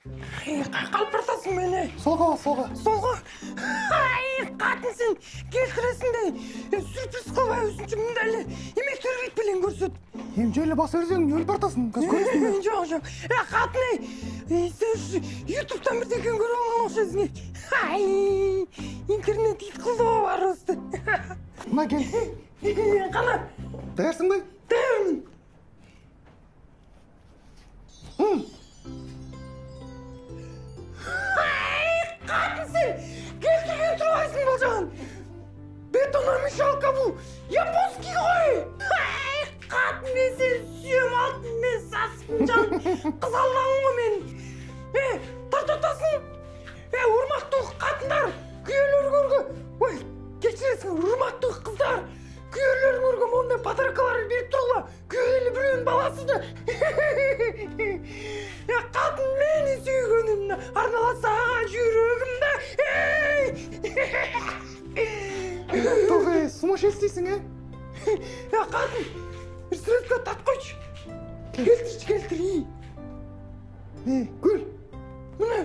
Қалпыртасың мені. Солға. Солға. Қатын сен келтіресің де. Сюрприз қылбай өзінше мұндайлы. Емектер кетпелен көрсет. Емжейлі бас өрсең, өліп бартасың. Көз көресің бе? Жоқ. Қатын сен ютубтан бірдеген көріп алған оқшасың. Интернет ит қылдығы бар өсті. Мына кел. Қана. Дайырсың ба? Дайырмын. Қатын сен келтірген тұрғайсың бұл жағын. Бетономешалка бұл. Японский ғой. Қатын мен сен сүйем алтын мен сасқын жан. Қызалдағын ғой мен. Тартатасың. Ұрмақты қатындар. Күйелер көргі. Ой, кешіресің, ұрмақты қыздар. Күйелерін көргім ондай подаркаларын беріп тұрғыла. Күйелі біреуін баласыды. Қатын мені сүйгенімді арналаса жүрегімді. Тоғай, сумасшедшийсің, Қатын, бір суретке тат қойшы. Келтірші. Көл. Міне.